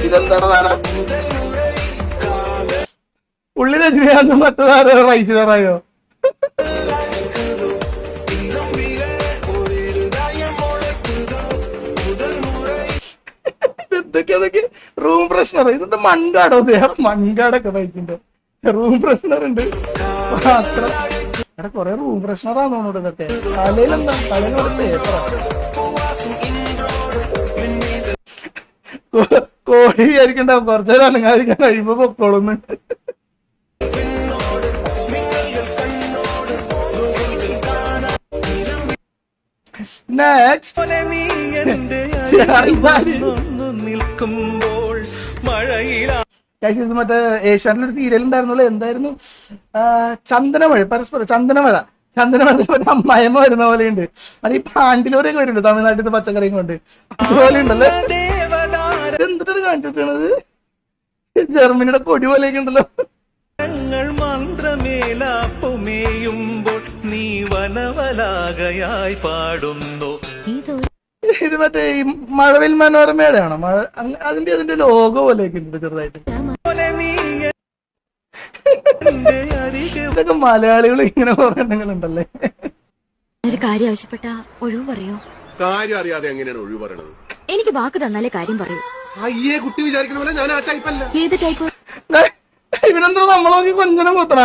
ഇതെന്താണ് ഉള്ളി രജനികാന്ത് മറ്റേതാരോ റൈസിലറായോ? ഇതൊക്കെ റൂം ഫ്രഷ്നർ. ഇതെന്താ മൺകാടോ? മൺകാടൊക്കെ ബൈക്കിന്റെ റൂം ഫ്രഷ്നർ ഉണ്ട്. കൊറേ റൂം ഫ്രഷ്നറാന്ന് തോന്നുന്നു ഇതൊക്കെ. തലയിലെന്താ? തലയിൽ പേപ്പറാ. കോഴി വിചാരിക്കണ്ടാവും കുറച്ചേരം അനങ്ങാതിരിക്കാൻ കഴിയുമ്പോ പൊക്കോളൂന്ന്. മറ്റേ ഏഷ്യാനിലൊരു സീരിയൽ ഉണ്ടായിരുന്നല്ലോ, എന്തായിരുന്നു? ചന്ദനമഴ. പരസ്പരം ചന്ദനമഴ. ചന്ദനമഴ അമ്മായിമ്മ വരുന്ന പോലെയുണ്ട്. അത് ഈ പാണ്ടിലൂരൊക്കെ വരുന്നുണ്ട് തമിഴ്നാട്ടിൽ നിന്ന് പച്ചക്കറിയും കൊണ്ട്. അതുപോലെ ഉണ്ടല്ലോ. എന്തിട്ടാണ് കാണിച്ചിട്ടത്? ജർമ്മനിയുടെ കൊടി പോലെയൊക്കെ ഉണ്ടല്ലോ. ഇത് മറ്റേ ഈ മഴവിൽ മനോരമയുടെ ആണോ? മഴ അതിന്റെ ലോഗോ പോലെയൊക്കെ ഉണ്ട് ചെറുതായിട്ട്. ഇതൊക്കെ മലയാളികൾ ഇങ്ങനെ പറയണ്ടെങ്കിലുണ്ടല്ലേ. ഒരു കാര്യം ആവശ്യപ്പെട്ട ഒഴിവ് പറയോ? കാര്യം അറിയാതെ എങ്ങനെയാണ് ഒഴിവ് പറയണത്? എനിക്ക് വാക്ക് തന്നാലേ കാര്യം പറയൂ. അയ്യേ, കുട്ടി വിചാരിക്കുന്ന പോലെ ഞാൻ ആ ടൈപ്പല്ല. ഏത് ടൈപ്പ്? ഇവനെന്താ നമ്മളെ നോക്കി കൊഞ്ചനം കുത്തണ?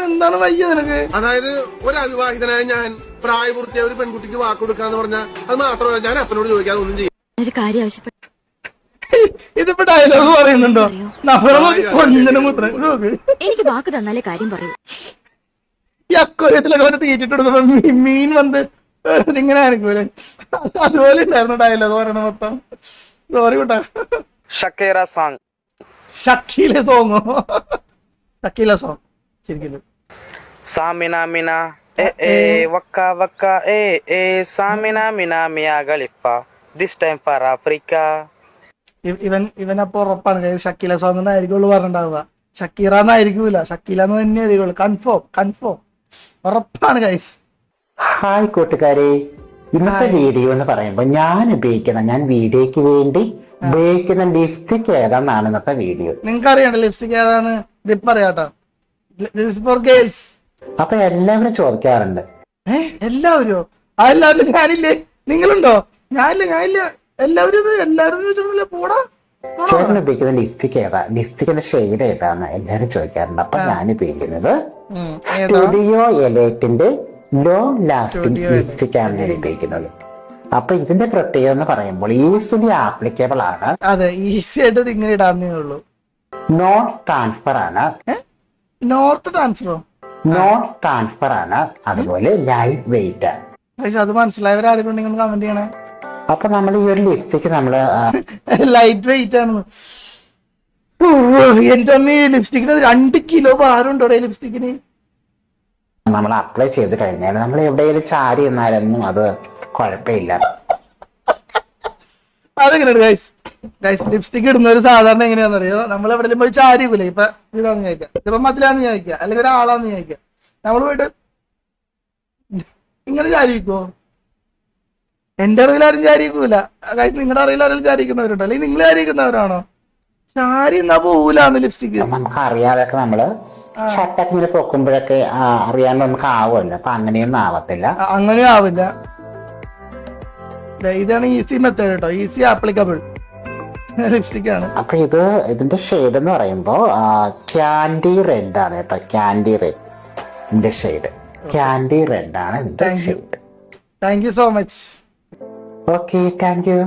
എന്താണ് വയ്യ നിനക്ക്? അതായത് ഒരു അവിവാഹിതനായ ഞാൻ പ്രായപൂർത്തിയായ ഒരു പെൺകുട്ടിക്ക് വാക്ക് കൊടുക്കാന്ന് പറഞ്ഞാൽ അത് മാത്രമല്ല, ഞാൻ അപ്പനോട് ചോദിക്കാതെ ഒന്നും ചെയ്യും. ഒരു കാര്യം ആവശ്യപ്പെട്ട ഇതിപ്പോ ഡയലോഗ് പറയുന്നുണ്ടോ? നമ്മളെ നോക്കി കൊഞ്ചനം കുത്തണ. എനിക്ക് വാക്ക് തന്നാലേ കാര്യം പറയൂ. ഈ അക്കോരത്തിലൊക്കെ വന്ന് തീറ്റിട്ടെടുത്തപ്പോ മീൻ വന്ന് ഇങ്ങനെ ആയിരിക്കൂലെ? അതുപോലെ ഉണ്ടായിരുന്നു ഡയലോഗ് പറയണ മൊത്തം. സോറി കൂട്ടാ. ഷക്കീല സോങ്. ഷക്കീല സോങ്ങോ? ഷക്കീല സോങ് ശരിക്കും. സാമിന മിന വക്ക വക്ക സാമിന മിന മിയ ഖലീഫ ദിസ് ടൈം ഫോർ ആഫ്രിക്ക. ഇവനപ്പോ ഉറപ്പാണ് ഷക്കീല സോങ് എന്നായിരിക്കുള്ളൂ പറഞ്ഞിട്ടുണ്ടാവുക. ഷക്കീറ എന്നായിരിക്കൂല, ഷക്കീല എന്ന് തന്നെ ആയിരിക്കുള്ളൂ. കൺഫേം ഉറപ്പാണ് ഗൈസ്. ഹായ് കൂട്ടുകാരെ, ഇന്നത്തെ വീഡിയോ എന്ന് പറയുമ്പോൾ ഞാൻ വീഡിയോക്ക് വേണ്ടി ഉപയോഗിക്കുന്ന ലിപ്സ്റ്റിക് ഏതാന്നാണ് ഇന്നത്തെ വീഡിയോ. നിങ്ങൾക്ക് അറിയണ്ട ലിപ്സ്റ്റിക് ഏതാന്ന്? ഇതിപ്പോ അറിയാട്ടോ. For girls. അപ്പൊ എല്ലാവരും ചോദിക്കാറുണ്ട്. എല്ലാവരും? എല്ലാവരും ഞാനില്ലേ? നിങ്ങളുണ്ടോ? ഞാനില്ല. എല്ലാവരും ചോദിച്ചിട്ടില്ല. പോടാ. ചേട്ടൻ ഉപയോഗിക്കുന്ന ലിപ്സ്റ്റിക് ഏതാ? ലിപ്സ്റ്റിക്കിന്റെ ഷെയ്ഡ് ഏതാന്ന് എല്ലാവരും ചോദിക്കാറുണ്ട്. അപ്പൊ ഞാൻ ഉപയോഗിക്കുന്നത് സ്റ്റുഡിയോ എലൈറ്റിന്റെ ലോങ് ലാസ്റ്റിംഗ് ലിപ്സ്റ്റിക് ആണ് ഞാൻ ഉപയോഗിക്കുന്നത്. അപ്പൊ ഇതിന്റെ പ്രത്യേകത എന്ന് പറയുമ്പോൾ ഈസിലി ആപ്ലിക്കബിൾ ആണ്. അതെ, ഈസി ആയിട്ട് ഇങ്ങനെ ഇടാന്നേ ഉള്ളൂ. നോട്ട് ട്രാൻസ്ഫർ ആണ്. നോട്ട് ട്രാൻസ്ഫർ ആണ്. അതുപോലെ ലൈറ്റ് വെയിറ്റ് ആണ്. അത് മനസ്സിലായവരാരും നിങ്ങൾ കമന്റ് ചെയ്യണേ. അപ്പൊ നമ്മൾ ഈ ഒരു ലിപ്സ്റ്റിക് നമ്മള് ലൈറ്റ് വെയിറ്റ് ആണ്. എന്റെ അമ്മ ലിപ്സ്റ്റിക്കിന് 2 കിലോ ഭാരമുണ്ടോ ലിപ്സ്റ്റിക്കിന്? നമ്മൾ അപ്ലൈ ചെയ്ത് കഴിഞ്ഞാൽ നമ്മൾ എവിടെയെങ്കിലും ചാരി എന്നാലൊന്നും അത് കുഴപ്പമില്ല. അതെങ്ങനെയാണ് ഗൈസ് ലിപ്സ്റ്റിക് ഇടുന്നവര് സാധാരണ എങ്ങനെയാണെന്നറിയോ? നമ്മൾ എവിടെയെങ്കിലും പോയി ചാരിക്കൂലേ? ഇപ്പൊ ഇതാന്ന് ചോദിക്കാം, ഇപ്പൊ മതിലാന്ന് ചോദിക്കാം, അല്ലെങ്കിൽ ഒരാളാന്ന് ചോദിക്കാം. നമ്മൾ പോയിട്ട് ഇങ്ങനെ ചാരിക്കുവോ? എന്റെ അറിവിൽ ആരും ചാരിക്കൂല ഗൈസ്. നിങ്ങളുടെ അറിവിൽ ആരും ചാരിക്കുന്നവരുണ്ടോ? അല്ലെങ്കിൽ നിങ്ങൾ ചാരിക്കുന്നവരാണോ? ചാരി എന്നാ പോകൂലാന്ന് ലിപ്സ്റ്റിക്. നമുക്ക് അറിയാതൊക്കെ നമ്മള് ഷട്ടൊക്കെ ഇങ്ങനെ പൊക്കുമ്പോഴൊക്കെ അറിയാണ്ട് നമുക്ക് ആവുമല്ലോ. അപ്പൊ അങ്ങനെയൊന്നും ആവത്തില്ല. അങ്ങനെയും ആവില്ല. ഇതാണ് ഈസി മെത്തേഡ് കേട്ടോ. ഈസി ആപ്ലിക്കബിൾ ലിപ്സ്റ്റിക് ആണ്. അപ്പൊ ഇതിന്റെ ഷെയ്ഡ് എന്ന് പറയുമ്പോ ക്യാൻഡി റെഡ് ആണ് കേട്ടോ. Candy red shade. Candy red ആണ് ഇതിന്റെ shade. Thank you so much. Okay, thank you.